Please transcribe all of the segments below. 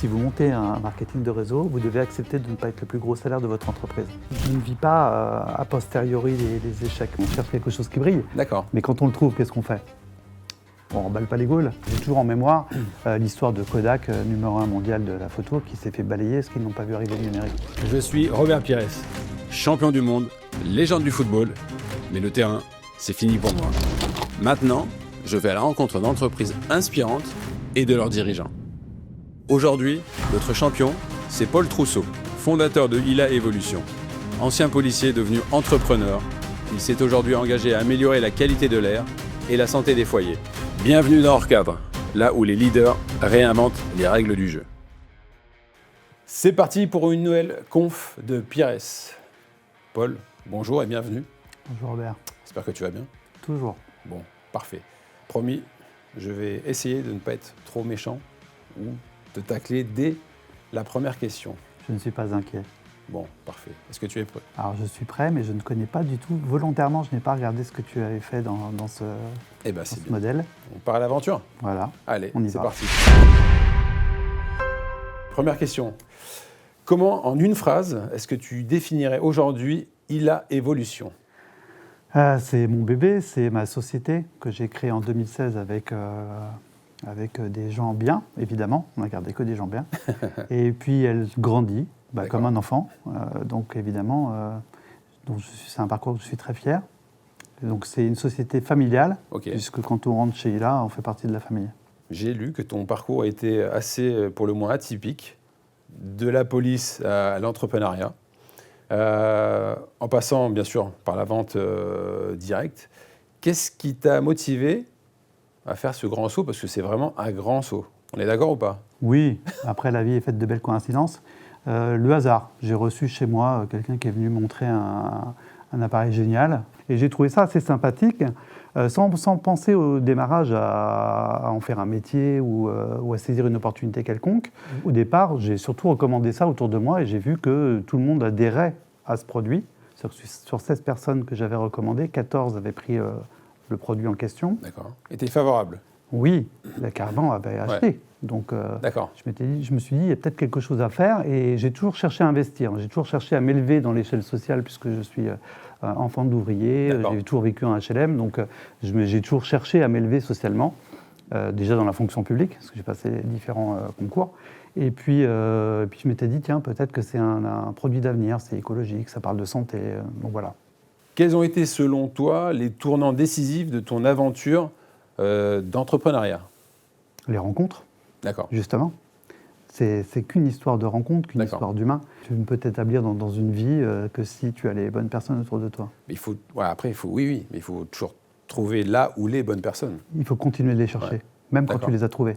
Si vous montez un marketing de réseau, vous devez accepter de ne pas être le plus gros salaire de votre entreprise. Je ne vis pas a posteriori les échecs. On cherche quelque chose qui brille. D'accord. Mais quand on le trouve, qu'est-ce qu'on fait? On remballe pas les Gaules. J'ai toujours en mémoire l'histoire de Kodak, numéro 1 mondial de la photo, qui s'est fait balayer parce qu'ils n'ont pas vu arriver le numérique. Je suis Robert Pires, champion du monde, légende du football, mais le terrain, c'est fini pour moi. Maintenant, je vais à la rencontre d'entreprises inspirantes et de leurs dirigeants. Aujourd'hui, notre champion, c'est Paul Trousseau, fondateur de ILA Evolution. Ancien policier devenu entrepreneur, il s'est aujourd'hui engagé à améliorer la qualité de l'air et la santé des foyers. Bienvenue dans Hors Cadre, là où les leaders réinventent les règles du jeu. C'est parti pour une nouvelle conf de Pires. Paul, bonjour et bienvenue. Bonjour Robert. J'espère que tu vas bien. Toujours. Bon, parfait. Promis, je vais essayer de ne pas être trop méchant ou de tacler dès la première question. Je ne suis pas inquiet. Bon, parfait. Est-ce que tu es prêt? Alors je suis prêt, mais je ne connais pas du tout. Volontairement, je n'ai pas regardé ce que tu avais fait dans ce, Eh ben, dans c'est ce bien. modèle. On part à l'aventure. Voilà. Allez, On y c'est va. parti. Première question. Comment, en une phrase, est-ce que tu définirais aujourd'hui ILA Evolution? C'est mon bébé, c'est ma société que j'ai créée en 2016 avec des gens bien, évidemment. On n'a gardé que des gens bien. Et puis elle grandit comme un enfant. Donc évidemment, c'est un parcours dont je suis très fier. Donc c'est une société familiale, puisque quand on rentre chez ILA, on fait partie de la famille. J'ai lu que ton parcours a été assez, pour le moins, atypique, de la police à l'entrepreneuriat, en passant, bien sûr, par la vente directe. Qu'est-ce qui t'a motivé à faire ce grand saut? Parce que c'est vraiment un grand saut. On est d'accord ou pas? Oui, après la vie est faite de belles coïncidences. Le hasard, j'ai reçu chez moi quelqu'un qui est venu montrer un appareil génial. Et j'ai trouvé ça assez sympathique, sans penser au démarrage à en faire un métier ou à saisir une opportunité quelconque. Au départ, j'ai surtout recommandé ça autour de moi et j'ai vu que tout le monde adhérait à ce produit. Sur 16 personnes que j'avais recommandées, 14 avaient pris le produit en question. D'accord. Et tu es favorable? Oui, la Carban avait acheté. Ouais. Donc, je me suis dit, il y a peut-être quelque chose à faire. Et j'ai toujours cherché à investir. J'ai toujours cherché à m'élever dans l'échelle sociale, puisque je suis enfant d'ouvrier. J'ai toujours vécu en HLM. Donc, j'ai toujours cherché à m'élever socialement. Déjà dans la fonction publique, parce que j'ai passé différents concours. Et puis je m'étais dit, tiens, peut-être que c'est un produit d'avenir, c'est écologique, ça parle de santé. Donc voilà. Quels ont été, selon toi, les tournants décisifs de ton aventure d'entrepreneuriat? Les rencontres. D'accord. Justement. C'est qu'une histoire de rencontre, qu'une histoire d'humain. Tu ne peux t'établir dans une vie que si tu as les bonnes personnes autour de toi. Mais il faut, mais il faut toujours trouver là où les bonnes personnes. Il faut continuer de les chercher, même quand tu les as trouvées.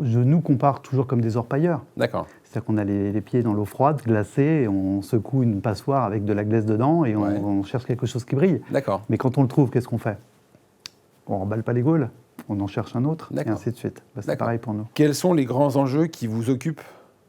Je nous compare toujours comme des orpailleurs. D'accord. C'est-à-dire qu'on a les pieds dans l'eau froide, glacée, et on secoue une passoire avec de la glace dedans et on cherche quelque chose qui brille. D'accord. Mais quand on le trouve, qu'est-ce qu'on fait? On ne remballe pas les Gaules, on en cherche un autre, et ainsi de suite. C'est pareil pour nous. Quels sont les grands enjeux qui vous occupent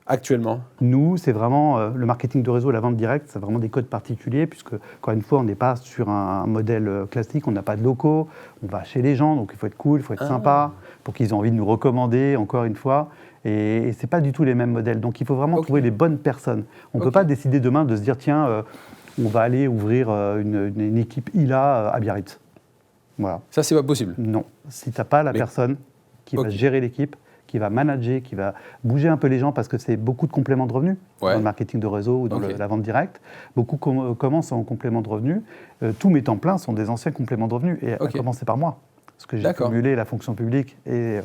actuellement? Nous, c'est vraiment le marketing de réseau, la vente directe, c'est vraiment des codes particuliers, puisque, encore une fois, on n'est pas sur un modèle classique, on n'a pas de locaux, on va chez les gens, donc il faut être cool, il faut être sympa, pour qu'ils aient envie de nous recommander, encore une fois. Et ce n'est pas du tout les mêmes modèles. Donc il faut vraiment trouver les bonnes personnes. On ne peut pas décider demain de se dire, tiens, on va aller ouvrir une équipe ILA à Biarritz. Voilà. Ça, c'est pas possible? Non. Si tu n'as pas la personne qui va gérer l'équipe, qui va manager, qui va bouger un peu les gens, parce que c'est beaucoup de compléments de revenus dans le marketing de réseau ou dans la vente directe. Beaucoup commencent en complément de revenus. Tous mes temps pleins sont des anciens compléments de revenus, et à commencer par moi. Parce que j'ai cumulé la fonction publique et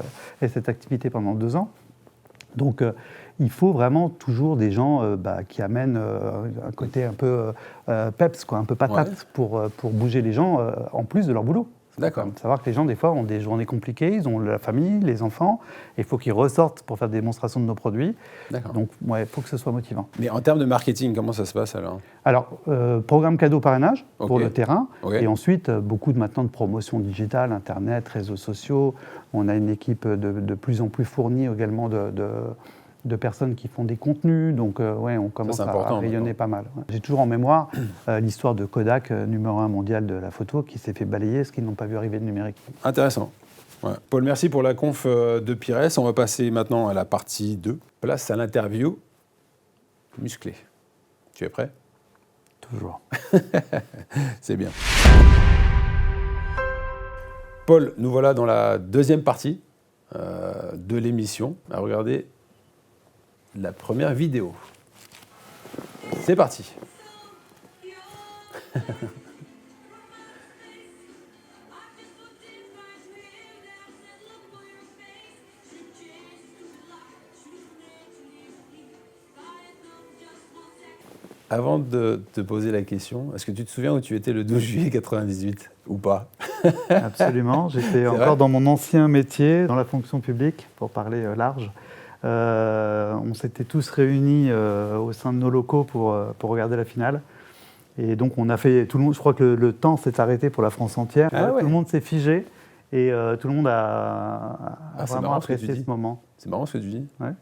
cette activité pendant 2 ans. Donc, il faut vraiment toujours des gens qui amènent un côté un peu peps, un peu patate, pour bouger les gens en plus de leur boulot. D'accord. Il faut savoir que les gens, des fois, ont des journées compliquées, ils ont la famille, les enfants, et il faut qu'ils ressortent pour faire des démonstrations de nos produits. D'accord. Donc, il faut que ce soit motivant. Mais en termes de marketing, comment ça se passe alors? Alors, programme cadeau parrainage pour le terrain, et ensuite, beaucoup maintenant de promotion digitale, Internet, réseaux sociaux. On a une équipe de plus en plus fournie également de personnes qui font des contenus, donc on commence à rayonner pas mal. J'ai toujours en mémoire l'histoire de Kodak, numéro 1 mondial de la photo, qui s'est fait balayer parce qu'ils n'ont pas vu arriver le numérique. Intéressant. Ouais. Paul, merci pour la conf de Pires. On va passer maintenant à la partie 2. Place à l'interview musclée. Tu es prêt? Toujours. C'est bien. Paul, nous voilà dans la deuxième partie de l'émission à regarder la première vidéo. C'est parti. Avant de te poser la question, est-ce que tu te souviens où tu étais le 12 juillet 98 ou pas? Absolument. J'étais encore dans mon ancien métier, dans la fonction publique, pour parler large. On s'était tous réunis au sein de nos locaux pour regarder la finale. Et donc on a fait, tout le monde, je crois que le temps s'est arrêté pour la France entière. Ah ouais. Tout le monde s'est figé et tout le monde a vraiment apprécié ce moment. C'est marrant ce que tu dis. Ouais.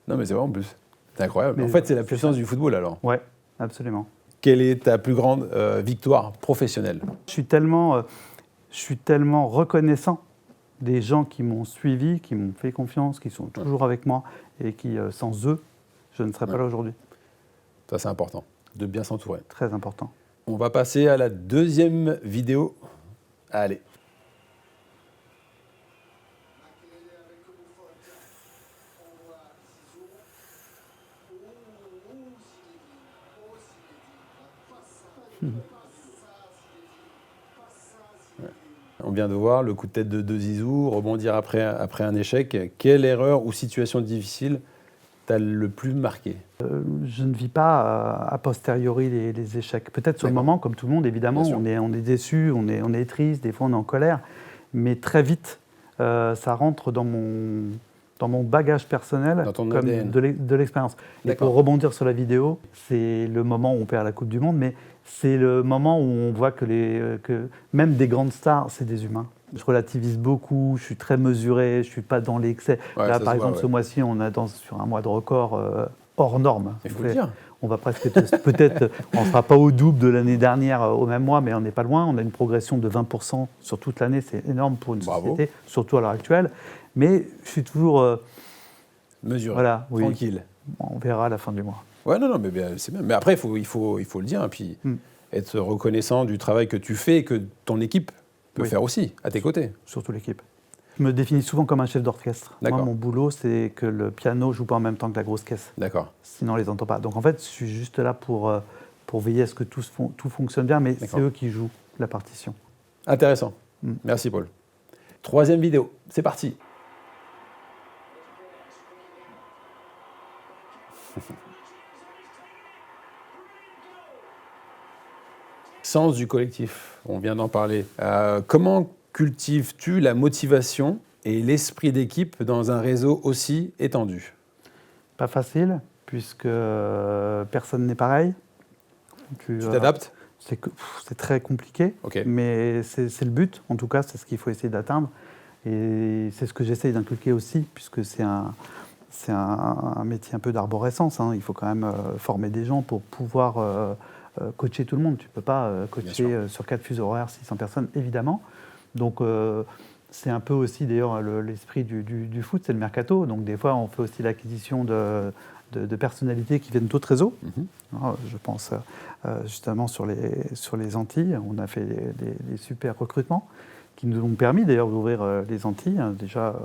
Non mais c'est vrai en plus. C'est incroyable. Mais en fait c'est la puissance du football alors. Ouais, absolument. Quelle est ta plus grande victoire professionnelle? Je suis tellement reconnaissant des gens qui m'ont suivi, qui m'ont fait confiance, qui sont toujours avec moi et qui, sans eux, je ne serais pas là aujourd'hui. Ça c'est important, de bien s'entourer. Très important. On va passer à la deuxième vidéo. Allez. On vient de voir le coup de tête de Zizou, rebondir après un échec. Quelle erreur ou situation difficile t'a le plus marqué? Je ne vis pas a posteriori les échecs. Peut-être sur le moment, comme tout le monde, évidemment, on est déçu, on est triste, des fois on est en colère, mais très vite, ça rentre dans mon bagage personnel comme ADN. De l'expérience. Et pour rebondir sur la vidéo, c'est le moment où on perd la Coupe du Monde, mais c'est le moment où on voit que même des grandes stars, c'est des humains. Je relativise beaucoup, je suis très mesuré, je ne suis pas dans l'excès. Là, par exemple, ce mois-ci, on est sur un mois de record hors norme. Il faut le dire. On va presque, peut-être, on ne sera pas au double de l'année dernière au même mois, mais on n'est pas loin. On a une progression de 20% sur toute l'année, c'est énorme pour une société, surtout à l'heure actuelle. Mais je suis toujours mesuré, voilà, tranquille. On verra à la fin du mois. Ouais, non, mais c'est bien. Mais après, il faut le dire, et puis être reconnaissant du travail que tu fais et que ton équipe peut faire aussi, à tes côtés. Surtout l'équipe. Je me définis souvent comme un chef d'orchestre. Moi, mon boulot, c'est que le piano joue pas en même temps que la grosse caisse. D'accord. Sinon, on les entend pas. Donc, en fait, je suis juste là pour veiller à ce que tout fonctionne bien, mais c'est eux qui jouent la partition. Intéressant. Merci, Paul. Troisième vidéo. C'est parti. Sens du collectif, on vient d'en parler. Comment cultives-tu la motivation et l'esprit d'équipe dans un réseau aussi étendu? Pas facile, puisque personne n'est pareil. Tu t'adaptes? C'est très compliqué, mais c'est le but. En tout cas, c'est ce qu'il faut essayer d'atteindre. Et c'est ce que j'essaye d'inculquer aussi, puisque c'est un métier un peu d'arborescence. Il faut quand même former des gens pour pouvoir coacher tout le monde. Tu ne peux pas coacher sur 4 fuseaux horaires 600 personnes, évidemment. Donc, c'est un peu aussi, d'ailleurs, l'esprit du foot, c'est le mercato. Donc, des fois, on fait aussi l'acquisition de personnalités qui viennent d'autres réseaux. Je pense justement sur les Antilles. On a fait des super recrutements qui nous ont permis, d'ailleurs, d'ouvrir les Antilles. Déjà,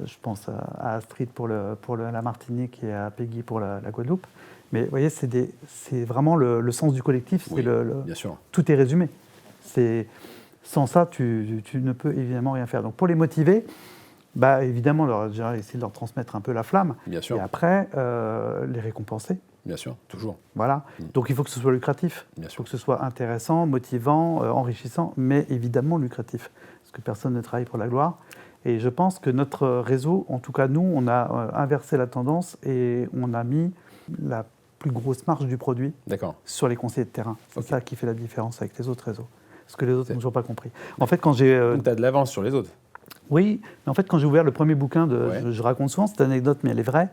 je pense à Astrid pour la Martinique et à Peggy pour la Guadeloupe. Mais vous voyez, c'est vraiment le sens du collectif. Bien sûr. Tout est résumé. Sans ça, tu ne peux évidemment rien faire. Donc pour les motiver, évidemment, essayer de leur transmettre un peu la flamme. Bien sûr. Et après, les récompenser. Bien sûr, toujours. Voilà. Donc il faut que ce soit lucratif. Il faut que ce soit intéressant, motivant, enrichissant, mais évidemment lucratif. Parce que personne ne travaille pour la gloire. Et je pense que notre réseau, en tout cas nous, on a inversé la tendance et on a mis la plus grosse marge du produit sur les conseillers de terrain. C'est ça qui fait la différence avec les autres réseaux. Ce que les autres n'ont toujours pas compris. En fait, quand j'ai... Donc tu as de l'avance sur les autres. Oui, mais en fait, quand j'ai ouvert le premier bouquin, je raconte souvent cette anecdote, mais elle est vraie.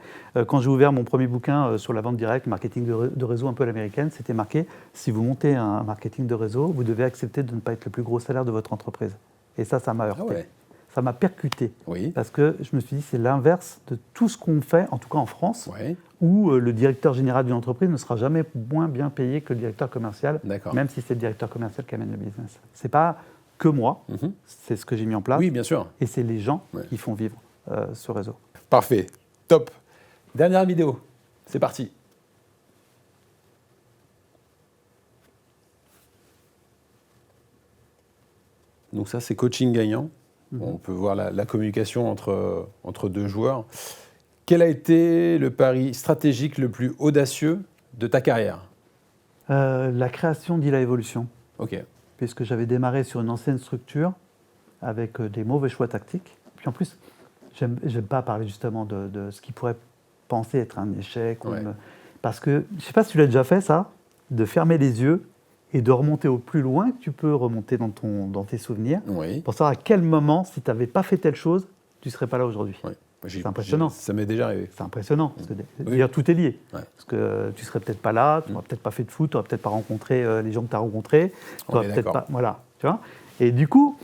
Quand j'ai ouvert mon premier bouquin sur la vente directe, marketing de réseau un peu à l'américaine, c'était marqué « Si vous montez un marketing de réseau, vous devez accepter de ne pas être le plus gros salaire de votre entreprise ». Et ça m'a heurté. ça m'a percuté. Oui. Parce que je me suis dit, c'est l'inverse de tout ce qu'on fait, en tout cas en France, Oui. où le directeur général d'une entreprise ne sera jamais moins bien payé que le directeur commercial, même si c'est le directeur commercial qui amène le business. Ce n'est pas que moi, c'est ce que j'ai mis en place. Oui, bien sûr. Et c'est les gens qui font vivre ce réseau. Parfait, top. Dernière vidéo, c'est parti. Donc ça, c'est coaching gagnant. On peut voir la communication entre deux joueurs. Quel a été le pari stratégique le plus audacieux de ta carrière ? La création d'Ila Evolution. Ok. Puisque j'avais démarré sur une ancienne structure avec des mauvais choix tactiques. Puis en plus, j'aime pas parler justement de ce qui pourrait penser être un échec. Parce que, je ne sais pas si tu l'as déjà fait ça, de fermer les yeux et de remonter au plus loin que tu peux remonter dans tes souvenirs, pour savoir à quel moment, si tu n'avais pas fait telle chose, tu ne serais pas là aujourd'hui. C'est impressionnant. Ça m'est déjà arrivé. C'est impressionnant, parce que d'ailleurs, tout est lié. Parce que tu ne serais peut-être pas là, tu n'aurais peut-être pas fait de foot, tu n'aurais peut-être pas rencontré les gens que tu as rencontrés. Voilà, tu vois. Et du coup,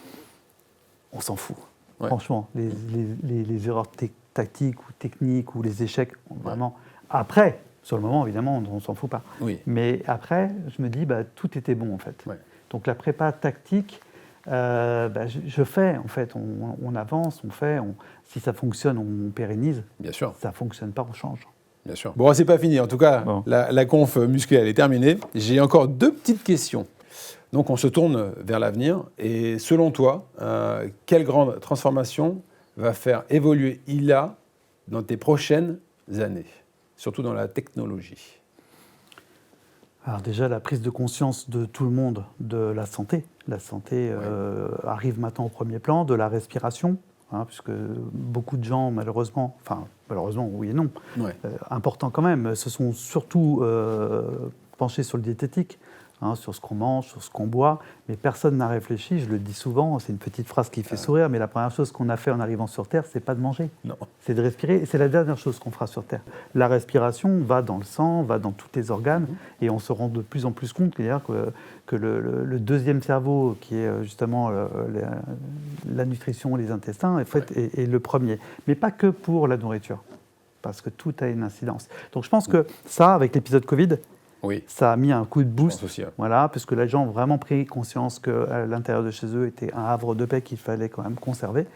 on s'en fout. Franchement, les erreurs tactiques ou techniques ou les échecs, vraiment. Après, sur le moment, évidemment, on ne s'en fout pas. Mais après, je me dis, tout était bon, en fait. Donc la prépa tactique, je fais, en fait. On avance, on fait. Si ça fonctionne, on pérennise. Bien sûr. Si ça ne fonctionne pas, on change. Bien sûr. Bon, c'est pas fini. En tout cas, la conf musclée, elle est terminée. J'ai encore 2 petites questions. Donc, on se tourne vers l'avenir. Et selon toi, quelle grande transformation va faire évoluer ILA dans tes prochaines années, surtout dans la technologie ? Alors déjà, la prise de conscience de tout le monde de la santé. La santé arrive maintenant au premier plan, de la respiration, puisque beaucoup de gens, malheureusement, oui et non, important quand même, se sont surtout penchés sur le diététique, sur ce qu'on mange, sur ce qu'on boit, mais personne n'a réfléchi, je le dis souvent, c'est une petite phrase qui fait sourire, mais la première chose qu'on a fait en arrivant sur Terre, c'est pas de manger, c'est de respirer, et c'est la dernière chose qu'on fera sur Terre. La respiration va dans le sang, va dans tous les organes, et on se rend de plus en plus compte que le deuxième cerveau, qui est justement la nutrition, les intestins, est le premier. Mais pas que pour la nourriture, parce que tout a une incidence. Donc je pense que ça, avec l'épisode Covid, ça a mis un coup de boost, puisque les gens ont vraiment pris conscience que l'intérieur de chez eux était un havre de paix qu'il fallait quand même conserver.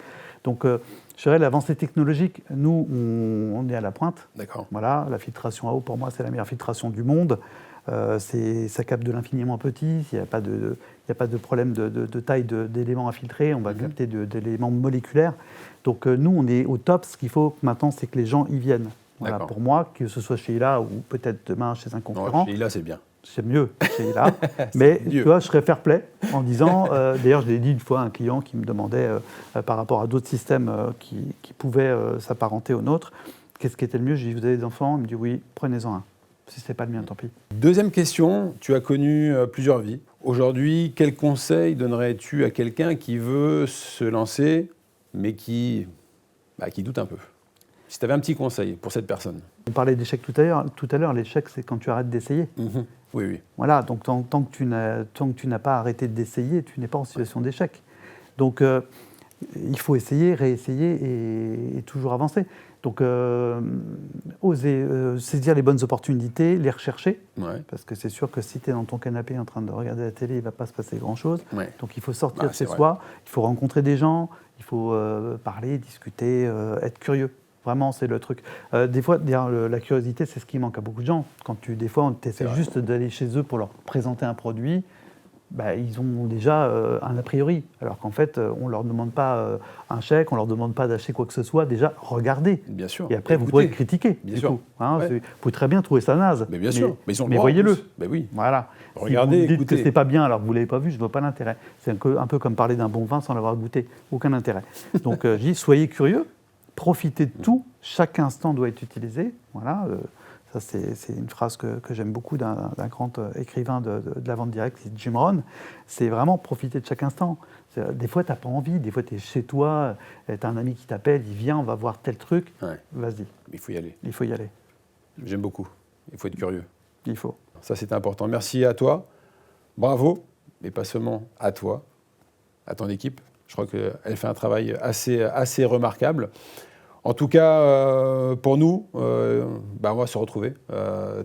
Donc, je dirais l'avancée technologique, nous, on est à la pointe. Voilà, la filtration à eau, pour moi, c'est la meilleure filtration du monde. Ça capte de l'infiniment petit, il n'y a pas de problème de taille d'éléments à filtrer, on va capter d'éléments moléculaires. Donc, nous, on est au top. Ce qu'il faut maintenant, c'est que les gens y viennent. Voilà, pour moi, que ce soit chez ILA ou peut-être demain chez un concurrent. Chez ILA, c'est bien. C'est mieux chez ILA. Mais tu vois, je serais fair play en disant, d'ailleurs, je l'ai dit une fois à un client qui me demandait par rapport à d'autres systèmes qui pouvaient s'apparenter aux nôtres, qu'est-ce qui était le mieux ? Je lui ai dit, vous avez des enfants ? Il me dit, oui, prenez-en un. Si ce n'est pas le mien, tant pis. Deuxième question, tu as connu plusieurs vies. Aujourd'hui, quel conseil donnerais-tu à quelqu'un qui veut se lancer, mais qui doute un peu ? Si tu avais un petit conseil pour cette personne. On parlait d'échec tout à l'heure. L'échec, c'est quand tu arrêtes d'essayer. Oui. Voilà, donc tant que tu n'as pas arrêté d'essayer, tu n'es pas en situation d'échec. Donc, il faut essayer, réessayer et toujours avancer. Donc, oser saisir les bonnes opportunités, les rechercher. Parce que c'est sûr que si tu es dans ton canapé en train de regarder la télé, il ne va pas se passer grand-chose. Donc, il faut sortir de chez soi, il faut rencontrer des gens, il faut parler, discuter, être curieux. Vraiment, c'est le truc. Des fois, la curiosité, c'est ce qui manque à beaucoup de gens. Des fois, on essaie juste d'aller chez eux pour leur présenter un produit, ils ont déjà un a priori. Alors qu'en fait, on ne leur demande pas un chèque, on ne leur demande pas d'acheter quoi que ce soit. Déjà, regardez. Bien sûr. Et après, vous pourrez critiquer. Bien sûr. Vous pouvez très bien trouver ça naze. Mais bien sûr. Mais voyez-le. Oui. Voilà. Regardez, si vous dites écoutez. que ce n'est pas bien alors que vous ne l'avez pas vu, je ne vois pas l'intérêt. C'est un peu comme parler d'un bon vin sans l'avoir goûté. Aucun intérêt. Donc, je dis, soyez curieux. Profitez de tout, chaque instant doit être utilisé. Voilà, ça c'est une phrase que j'aime beaucoup d'un grand écrivain de la vente directe, c'est Jim Rohn. C'est vraiment profiter de chaque instant. Des fois, tu n'as pas envie, des fois, tu es chez toi, tu as un ami qui t'appelle, il vient, on va voir tel truc. Vas-y. Il faut y aller. Il faut y aller. J'aime beaucoup. Il faut être curieux. Il faut. Ça, c'est important. Merci à toi. Bravo, mais pas seulement à toi, à ton équipe. Je crois qu'elle fait un travail assez remarquable. En tout cas, pour nous, on va se retrouver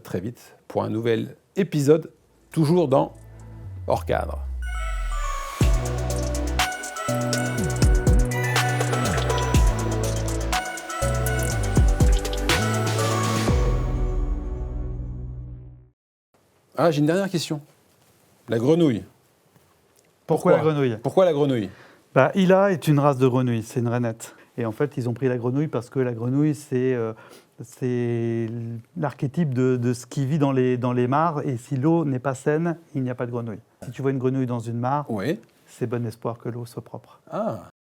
très vite pour un nouvel épisode, toujours dans Hors Cadre. Ah, j'ai une dernière question. La grenouille. Pourquoi la grenouille ? Pourquoi la grenouille ? Hila est une race de grenouille, c'est une rainette. Et en fait, ils ont pris la grenouille parce que la grenouille, c'est l'archétype de ce qui vit dans les mares. Et si l'eau n'est pas saine, il n'y a pas de grenouille. Si tu vois une grenouille dans une mare, c'est bon espoir que l'eau soit propre. Ah,